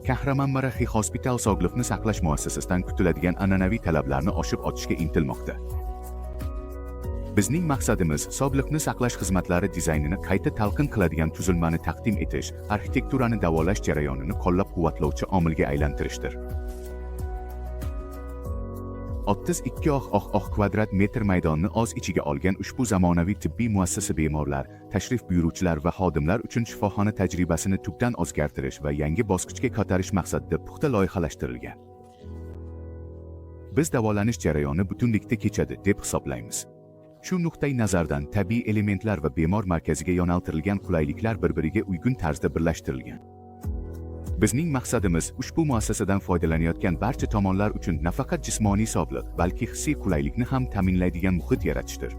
Kahramonmarax Hospital sog'liqni saqlash muassasasidan kutiladigan an'anaviy talablarni oshib o'tishga intilmoqda. Bizning maqsadimiz sog'liqni saqlash xizmatlari dizaynini qayta talqin qiladigan tuzilmani taqdim etish, arxitekturani davolash jarayonini qo'llab-quvvatlovchi omilga aylantirishdir. 32 kvadrat metr maydonni o'z ichiga olgan ushbu zamonaviy tibbiy muassasa bemorlar, tashrif buyuruvchilar va xodimlar uchun shifoxona tajribasini tubdan o'zgartirish va yangi bosqichga ko'tarish maqsadida puxta loyihalashtirilgan. Biz davolanish jarayoni butunlikda kechadi deb hisoblaymiz. Shu nuqtai nazardan tabiiy elementlar va bemor markaziga yo'naltirilgan qulayliklar bir-biriga uygun tarzda birlashtirilgan. Bizning maqsadimiz ushbu muassasadan foydalanayotgan barcha tomonlar uchun nafaqat jismoniy sog'liq, balki hissiy qulaylikni ham ta'minlaydigan muhit yaratishdir.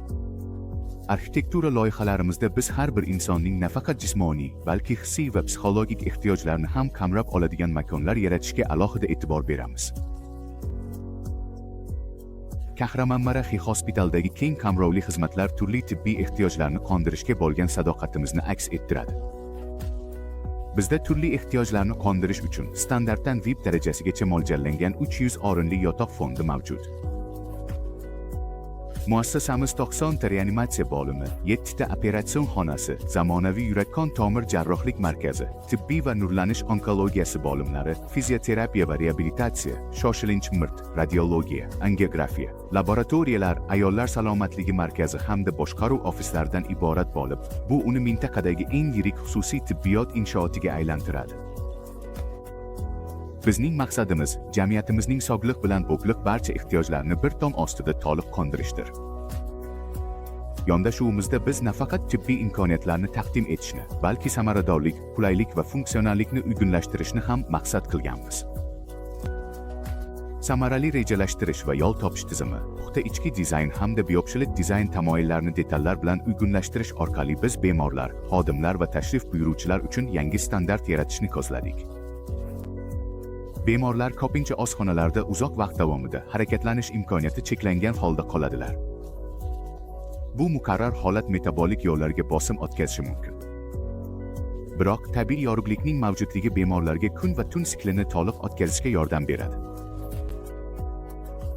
Arxitektura loyihalarimizda biz har bir insonning nafaqat jismoniy, balki hissiy va psixologik ehtiyojlarini ham qamrab oladigan makonlar yaratishga alohida e'tibor beramiz. Kahramonmarax Hospitaldagi keng qamrovli xizmatlar turli tibbiy ehtiyojlarni qondirishga bo'lgan sadoqatimizni aks ettiradi. Bizda turli ehtiyojlarni qondirish uchun standartdan VIP darajasigacha mo'ljallangan 300 o'rinli yotoq fondi mavjud. Muassasamiz 90 ta reanimatsiya bo'limi, 7 ta operatsion xonasi, zamonaviy yurak-qon tomir jarrohlik markazi, tibbiy va nurlanish onkologiyasi bo'limlari, fizioterapiya va reabilitatsiya, shoshilinch mirt, radiologiya, angiografiya, laboratoriyalar, ayollar salomatligi markazi hamda boshqaruv ofislaridan iborat bo'lib, bu uni mintaqadagi eng yirik xususiy tibbiyot inshootiga aylantiradi. Bizning maqsadimiz jamiyatimizning sog'liq bilan bog'liq barcha ehtiyojlarini bir tom ostida to'liq qondirishdir. Yondashuvimizda biz nafaqat tibbiy imkoniyatlarni taqdim etishni, balki samaradorlik, qulaylik va funksionallikni uyg'unlashtirishni ham maqsad qilganmiz. Samarali rejalashtirish va yo'l topish tizimi, puxta ichki dizayn hamda biopsilik dizayn tamoyillarini detallar bilan uyg'unlashtirish orqali biz bemorlar, xodimlar va tashrif buyuruvchilar uchun yangi standart yaratishni ko'zladik. Bemorlar ko'pincha oshxonalarda uzoq vaqt davomida harakatlanish imkoniyati cheklangan holda qoladilar. Bu muqarrar holat metabolik yo'llarga bosim o'tkazishi mumkin. Biroq tabiiy yorug'likning mavjudligi bemorlarga kun va tun siklini to'liq o'tkazishga yordam beradi.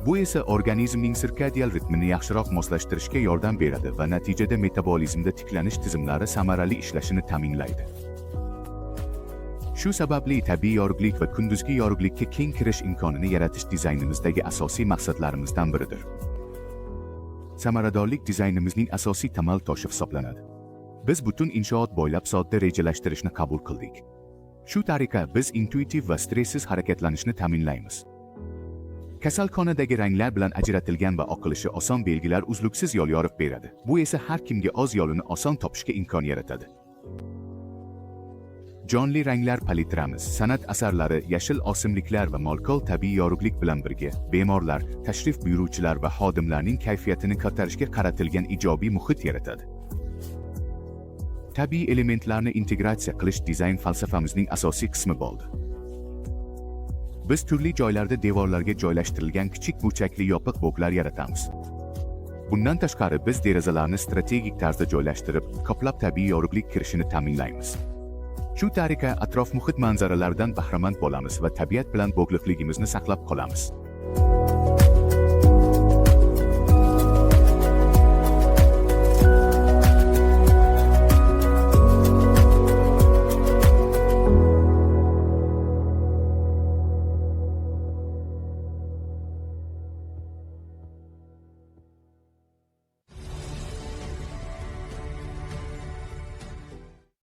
Bu esa organizmning sirkadial ritmini yaxshiroq moslashtirishga yordam beradi va natijada metabolizmda tiklanish tizimlari samarali ishlashini ta'minlaydi. Shu sababli tabiiy yorug'lik va kunduzgi yorug'likka keng kirish imkonini yaratish dizaynimizdagi asosiy maqsadlarimizdan biridir. Samaradorlik dizaynimizning asosiy tamal toshi hisoblanadi. Biz butun inshoot bo'ylab sodda rejalashtirishni qabul qildik. Shu tariqa biz intuitiv va stressiz harakatlanishni ta'minlaymiz. Kasalxonadagi ranglar bilan ajratilgan va oqilishi oson belgilar uzluksiz yo'l yorib beradi. Bu esa har kimga o'z yo'lini oson topishga imkon yaratadi. Jonli ranglar palitramiz, san'at asarlari, yashil osimliklar va molkol tabiiy yorug'lik bilan birga bemorlar, tashrif buyuruvchilar va xodimlarning kayfiyatini ko'tarishga qaratilgan ijobiy muhit yaratadi. Tabiiy elementlarni integratsiya qilish dizayn falsafamizning asosiy qismi bo'ldi. Biz turli joylarda devorlarga joylashtirilgan kichik burchakli yopiq bloklar yaratamiz. Bundan tashqari biz derazalarni strategik tarzda joylashtirib, ko'plab tabiiy yorug'lik kirishini ta'minlaymiz. Shu tariqa atrof muhit manzaralaridan bahramand bo'lamiz va tabiat bilan bog'liqligimizni saqlab qolamiz.